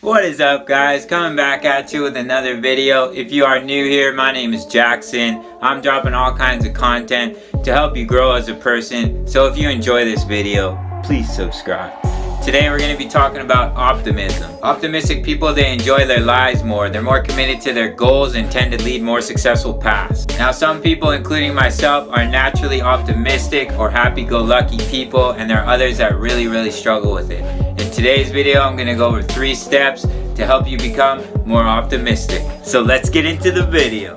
What is up, guys? Coming back at you with another video. If you are new here, my name is Jackson. I'm dropping all kinds of content to help you grow as a person. So if you enjoy this video, please subscribe. Today we're going to be talking about optimism. Optimistic people, they enjoy their lives more. They're more committed to their goals and tend to lead more successful paths. Now, some people, including myself, are naturally optimistic or happy-go-lucky people, and there are others that really struggle with it. In today's video, I'm going to go over 3 steps to help you become more optimistic. So let's get into the video.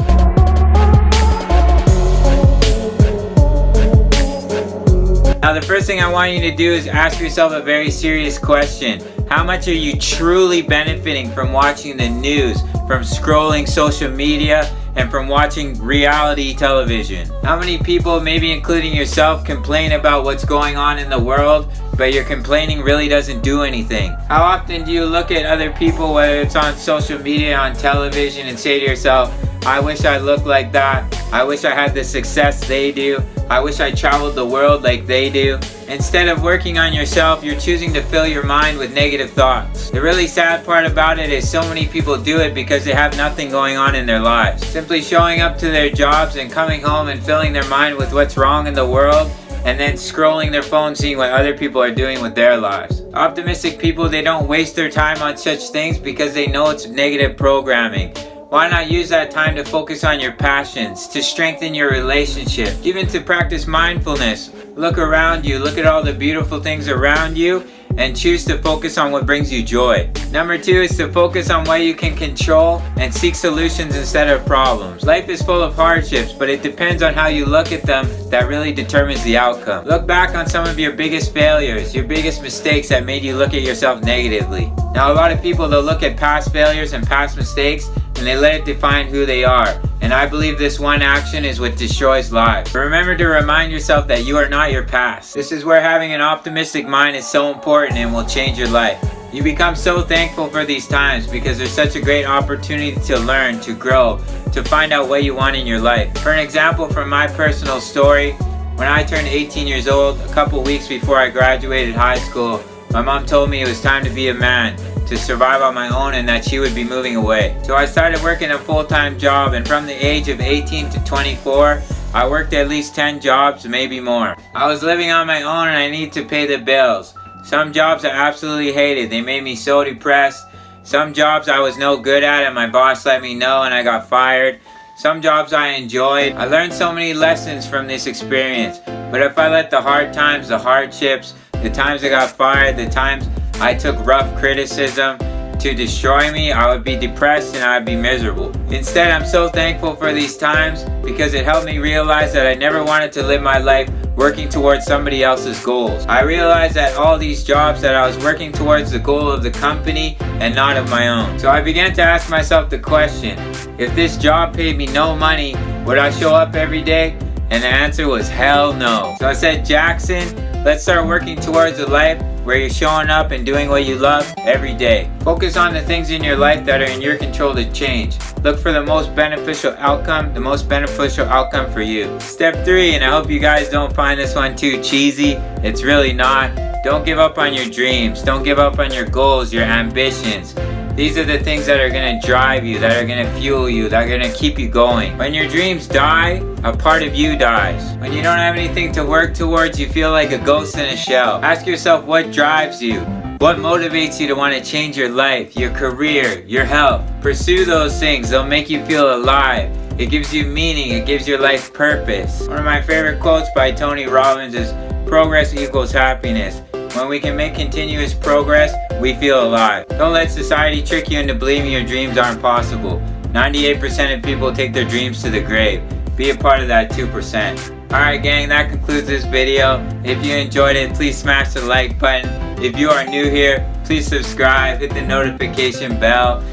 Now, the first thing I want you to do is ask yourself a very serious question. How much are you truly benefiting from watching the news, from scrolling social media, and from watching reality television? How many people, maybe including yourself, complain about what's going on in the world, but your complaining really doesn't do anything? How often do you look at other people, whether it's on social media, on television, and say to yourself, I wish I looked like that. I wish I had the success they do. I wish I traveled the world like they do. Instead of working on yourself, you're choosing to fill your mind with negative thoughts. The really sad part about it is so many people do it because they have nothing going on in their lives. Simply showing up to their jobs and coming home and filling their mind with what's wrong in the world, and then scrolling their phone seeing what other people are doing with their lives. Optimistic people, they don't waste their time on such things because they know it's negative programming. Why not use that time to focus on your passions, to strengthen your relationship, even to practice mindfulness? Look around you, look at all the beautiful things around you, and choose to focus on what brings you joy. Number 2 is to focus on what you can control and seek solutions instead of problems. Life is full of hardships, but it depends on how you look at them that really determines the outcome. Look back on some of your biggest failures, your biggest mistakes that made you look at yourself negatively. Now, a lot of people, they'll look at past failures and past mistakes and they let it define who they are. And I believe this one action is what destroys lives. Remember to remind yourself that you are not your past. This is where having an optimistic mind is so important and will change your life. You become so thankful for these times because there's such a great opportunity to learn, to grow, to find out what you want in your life. For an example from my personal story, when I turned 18 years old, a couple weeks before I graduated high school, my mom told me it was time to be a man, to survive on my own, and that she would be moving away. So I started working a full-time job, and from the age of 18 to 24, I worked at least 10 jobs, maybe more. I was living on my own and I needed to pay the bills. Some jobs I absolutely hated. They made me so depressed. Some jobs I was no good at and my boss let me know and I got fired. Some jobs I enjoyed. I learned so many lessons from this experience. But if I let the hard times, the hardships, the times I got fired, the times I took rough criticism to destroy me, I would be depressed and I would be miserable. Instead, I'm so thankful for these times because it helped me realize that I never wanted to live my life working towards somebody else's goals. I realized that all these jobs that I was working towards the goal of the company and not of my own. So I began to ask myself the question, if this job paid me no money, would I show up every day? And the answer was hell no. So I said, Jackson, let's start working towards a life where you're showing up and doing what you love every day. Focus on the things in your life that are in your control to change. Look for the most beneficial outcome for you. Step 3, and I hope you guys don't find this one too cheesy. It's really not. Don't give up on your dreams. Don't give up on your goals, your ambitions. These are the things that are going to drive you, that are going to fuel you, that are going to keep you going. When your dreams die, a part of you dies. When you don't have anything to work towards, you feel like a ghost in a shell. Ask yourself what drives you. What motivates you to want to change your life, your career, your health? Pursue those things. They'll make you feel alive. It gives you meaning. It gives your life purpose. One of my favorite quotes by Tony Robbins is, progress equals happiness. When we can make continuous progress, we feel alive. Don't let society trick you into believing your dreams aren't possible. 98% of people take their dreams to the grave. Be a part of that 2%. Alright gang, that concludes this video. If you enjoyed it, please smash the like button. If you are new here, please subscribe, hit the notification bell.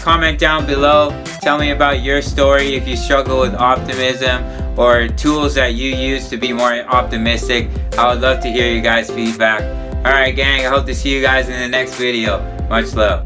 Comment down below, tell me about your story if you struggle with optimism or tools that you use to be more optimistic. I would love to hear you guys' feedback. Alright gang, I hope to see you guys in the next video. Much love.